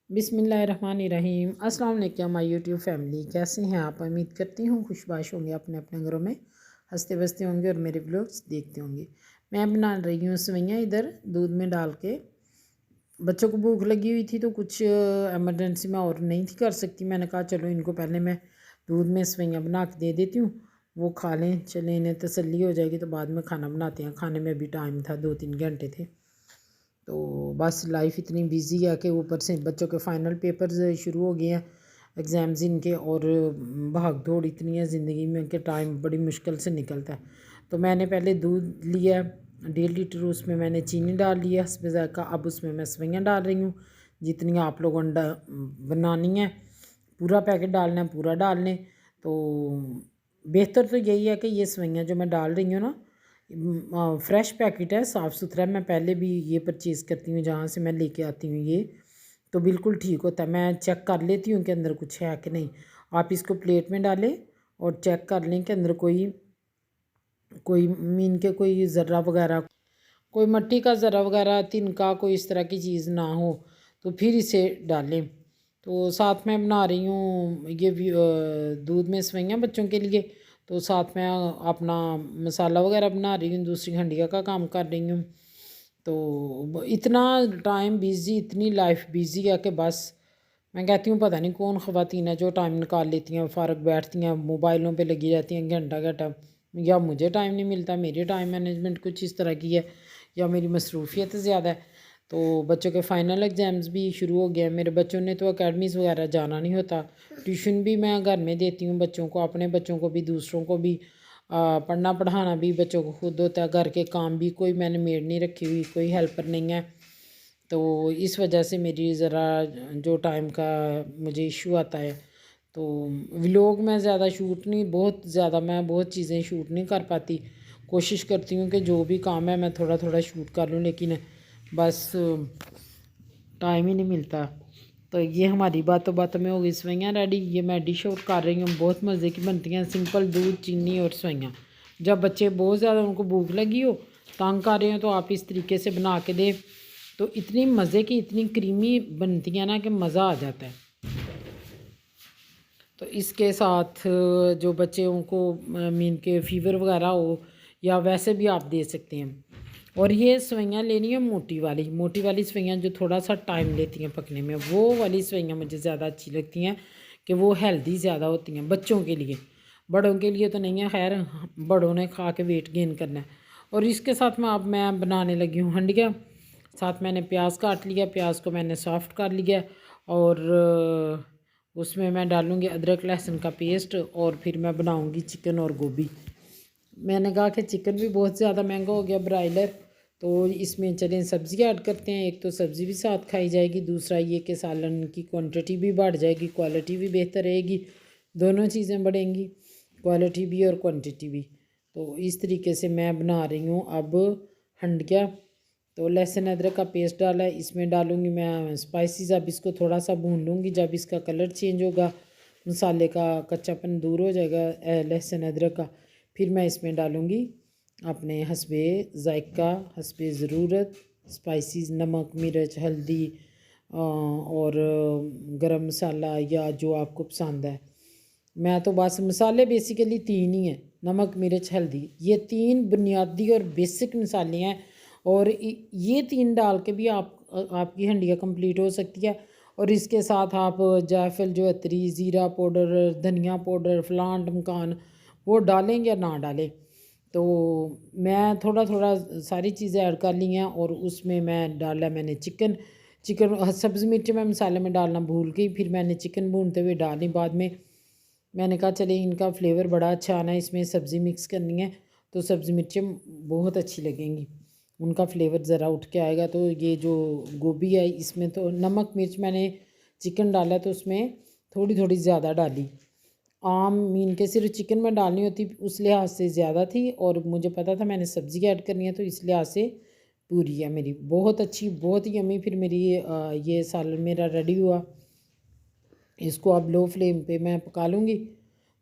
बिस्मिल्लाहिर्रहमानिर्रहीम। अस्सलाम वालेकुम माय यूट्यूब फैमिली, कैसे हैं आप? उम्मीद करती हूँ खुशबाश होंगे, अपने अपने घरों में हंसते बसते होंगे और मेरे व्लॉग्स देखते होंगे। मैं बना रही हूँ सेवइयाँ इधर दूध में डाल के। बच्चों को भूख लगी हुई थी तो कुछ एमरजेंसी में और नहीं थी कर सकती, मैंने कहा चलो इनको पहले मैं दूध में सेवइयाँ बना के दे देती हूँ, वो खा लें, चले इन्हें तसल्ली हो जाएगी तो बाद में खाना बनाते हैं। खाने में भी टाइम था, 2-3 घंटे थे। तो बस लाइफ इतनी बिजी है कि ऊपर से बच्चों के फाइनल पेपर्स शुरू हो गए हैं, एग्ज़ाम्स इनके, और भाग दौड़ इतनी है ज़िंदगी में कि टाइम बड़ी मुश्किल से निकलता है। तो मैंने पहले दूध लिया 1.5 लीटर, उसमें मैंने चीनी डाल लिया हस्बे ज़ायक़ा। अब उसमें मैं सेवइयाँ डाल रही हूँ जितनी आप लोगों ने बनानी है। पूरा पैकेट डालना है, पूरा डाल लें। तो बेहतर तो यही है कि ये सेवइयाँ जो मैं डाल रही हूँ ना, फ़्रेश पैकेट है, साफ़ सुथरा। मैं पहले भी ये परचेज़ करती हूँ जहाँ से मैं लेके आती हूँ, ये तो बिल्कुल ठीक होता है। मैं चेक कर लेती हूँ कि अंदर कुछ है कि नहीं। आप इसको प्लेट में डालें और चेक कर लें कि अंदर कोई कोई मीन के कोई ज़र्रा वगैरह, कोई मिट्टी का ज़र्रा वगैरह, तिनका, कोई इस तरह की चीज़ ना हो तो फिर इसे डालें। तो साथ में बना रही हूँ ये दूध में सेवइयाँ बच्चों के लिए। तो साथ में अपना मसाला वगैरह बना रही हूँ, दूसरी हंडिया का काम कर रही हूँ। तो इतना टाइम बिज़ी, इतनी लाइफ बिज़ी है कि बस मैं कहती हूँ पता नहीं कौन ख़वातीन है जो टाइम निकाल लेती हैं, फ़ारग बैठती हैं, मोबाइलों पे लगी रहती हैं घंटा घंटा। या मुझे टाइम नहीं मिलता, मेरी टाइम मैनेजमेंट कुछ इस तरह की है, या मेरी मसरूफियत ज़्यादा है। तो बच्चों के फ़ाइनल एग्ज़ाम्स भी शुरू हो गए हैं। मेरे बच्चों ने तो अकेडमीज़ वगैरह जाना नहीं होता। ट्यूशन भी मैं घर में देती हूँ बच्चों को, अपने बच्चों को भी, दूसरों को भी। पढ़ना पढ़ाना भी बच्चों को खुद होता है। घर के काम भी कोई मैंने मेड नहीं रखी हुई, कोई हेल्पर नहीं है। तो इस वजह से मेरी ज़रा जो टाइम का मुझे इशू आता है, तो व्लॉग मैं ज़्यादा शूट नहीं, बहुत ज़्यादा मैं बहुत चीज़ें शूट नहीं कर पाती। कोशिश करती हूँ कि जो भी काम है मैं थोड़ा थोड़ा शूट कर लूँ, लेकिन बस टाइम ही नहीं मिलता। तो ये हमारी बातों बातों में हो गई सेवइयाँ रेडी। ये मैं डिश आउट कर रही हूँ, बहुत मज़े की बनती हैं, सिंपल दूध, चीनी और सेवइयाँ। जब बच्चे बहुत ज़्यादा उनको भूख लगी हो, तंग कर रहे हो, तो आप इस तरीके से बना के दें तो इतनी मज़े की, इतनी क्रीमी बनती है ना कि मज़ा आ जाता है। तो इसके साथ जो बच्चों को मीन के फ़ीवर वगैरह हो, या वैसे भी आप दे सकते हैं। और ये सेवइयाँ लेनी है मोटी वाली सेवइयाँ, जो थोड़ा सा टाइम लेती हैं पकने में, वो वाली सेवइयाँ मुझे ज़्यादा अच्छी लगती हैं कि वो हेल्दी ज़्यादा होती हैं बच्चों के लिए। बड़ों के लिए तो नहीं है, खैर बड़ों ने खा के वेट गेन करना है। और इसके साथ में अब मैं बनाने लगी हूँ हंडिया। साथ मैंने प्याज काट लिया, प्याज को मैंने सॉफ्ट कर लिया, और उसमें मैं डालूँगी अदरक लहसुन का पेस्ट, और फिर मैं बनाऊँगी चिकन और गोभी। मैंने कहा कि चिकन भी बहुत ज़्यादा महंगा हो गया ब्रायलर, तो इसमें चलें सब्ज़ी ऐड करते हैं। एक तो सब्ज़ी भी साथ खाई जाएगी, दूसरा ये कि सालन की क्वांटिटी भी बढ़ जाएगी, क्वालिटी भी बेहतर रहेगी, दोनों चीज़ें बढ़ेंगी, क्वालिटी भी और क्वांटिटी भी। तो इस तरीके से मैं बना रही हूँ अब हंडिया। तो लहसुन अदरक का पेस्ट डाला है, इसमें डालूँगी मैं स्पाइसेस। अब इसको थोड़ा सा भून लूँगी, जब इसका कलर चेंज होगा, मसाले का कच्चापन दूर हो जाएगा लहसुन अदरक का, फिर मैं इसमें डालूँगी अपने हस्बे ज़ायक़ा, हस्बे ज़रूरत स्पाइसेस, नमक, मिर्च, हल्दी और गरम मसाला, या जो आपको पसंद है। मैं तो बस मसाले बेसिकली 3 ही हैं, नमक, मिर्च, हल्दी। ये 3 बुनियादी और बेसिक मसाले हैं, और ये 3 डाल के भी आपकी हंडिया कंप्लीट हो सकती है। और इसके साथ आप जायफल, जवित्री, ज़ीरा पाउडर, धनिया पाउडर, फलां ढमकान वो डालें या ना डालें। तो मैं थोड़ा थोड़ा सारी चीज़ें ऐड कर ली हैं, और उसमें मैं डाला मैंने चिकन। सब्ज़ी मिर्च मैं मसाले में डालना भूल गई, फिर मैंने चिकन भूनते हुए डाली बाद में। मैंने कहा चले इनका फ्लेवर बड़ा अच्छा आना है, इसमें सब्ज़ी मिक्स करनी है तो सब्ज़ी मिर्चें बहुत अच्छी लगेंगी, उनका फ्लेवर ज़रा उठ के आएगा। तो ये जो गोभी है इसमें तो नमक मिर्च मैंने चिकन डाला तो उसमें थोड़ी थोड़ी ज़्यादा डाली। आम मीन के सिर्फ चिकन में डालनी होती, उस लिहाज से ज़्यादा थी, और मुझे पता था मैंने सब्ज़ी ऐड करनी है, तो इस लिहाज से पूरी है मेरी बहुत अच्छी, बहुत ही यम्मी। फिर मेरी ये सालन मेरा रेडी हुआ। इसको अब लो फ्लेम पे मैं पका लूँगी।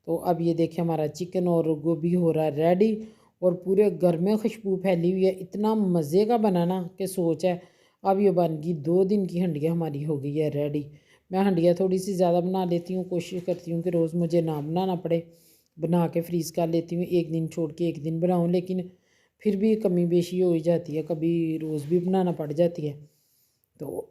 तो अब ये देखिए हमारा चिकन और गोभी हो रहा है रेडी, और पूरे घर में खुशबू फैली हुई है। इतना मज़े का बनाना कि सोच है। अब ये बन गई 2 दिन की हंडिया हमारी हो गई है रेडी। मैं हंडिया थोड़ी सी ज़्यादा बना लेती हूँ, कोशिश करती हूँ कि रोज़ मुझे ना बनाना पड़े, बना के फ्रीज़ कर लेती हूँ, एक दिन छोड़ के एक दिन बनाऊँ। लेकिन फिर भी कमी बेशी हो ही जाती है, कभी रोज़ भी बनाना पड़ जाती है। तो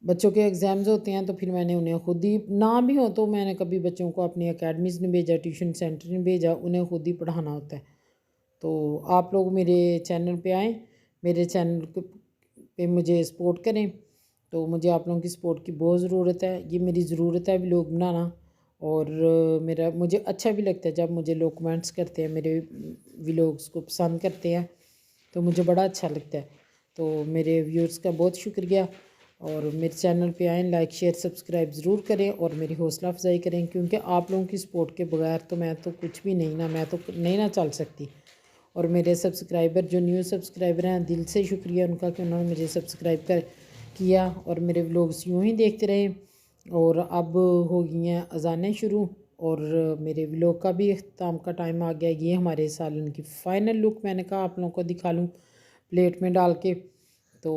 बच्चों के एग्ज़ाम्स होते हैं तो फिर मैंने उन्हें ख़ुद ही, ना भी हो तो मैंने कभी बच्चों को अपनी अकेडमीज़ में भेजा, ट्यूशन सेंटर में भेजा, उन्हें ख़ुद ही पढ़ाना होता है। तो आप लोग मेरे चैनल पे आएँ, मेरे चैनल पे मुझे सपोर्ट करें। तो मुझे आप लोगों की सपोर्ट की बहुत ज़रूरत है, ये मेरी ज़रूरत है व्लॉग बनाना। और मेरा मुझे अच्छा भी लगता है जब मुझे लोग कमेंट्स करते हैं, मेरे व्लॉग्स को पसंद करते हैं, तो मुझे बड़ा अच्छा लगता है। तो मेरे व्यूअर्स का बहुत शुक्रिया। और मेरे चैनल पे आएँ, लाइक शेयर सब्सक्राइब ज़रूर करें और मेरी हौसला अफजाई करें, क्योंकि आप लोगों की सपोर्ट के बगैर तो मैं तो कुछ भी नहीं ना, मैं तो नहीं ना चल सकती। और मेरे सब्सक्राइबर जो न्यू सब्सक्राइबर हैं, दिल से शुक्रिया उनका कि उन्होंने मुझे सब्सक्राइब किया और मेरे व्लॉग्स यूँ ही देखते रहे। और अब हो गई हैं अज़ानें शुरू और मेरे व्लॉग का भी अख्ताम का टाइम आ गया। ये हमारे सालन की फ़ाइनल लुक मैंने कहा आप लोगों को दिखा लूँ प्लेट में डाल के। तो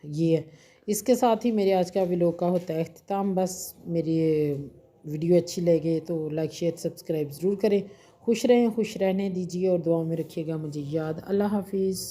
ये है, इसके साथ ही मेरे आज का व्लॉग का होता है अख्ताम। बस मेरी वीडियो अच्छी लगे तो लाइक शेयर सब्सक्राइब ज़रूर करें। खुश रहें, खुश रहने दीजिए और दुआ में रखिएगा मुझे याद। अल्लाह हाफिज़।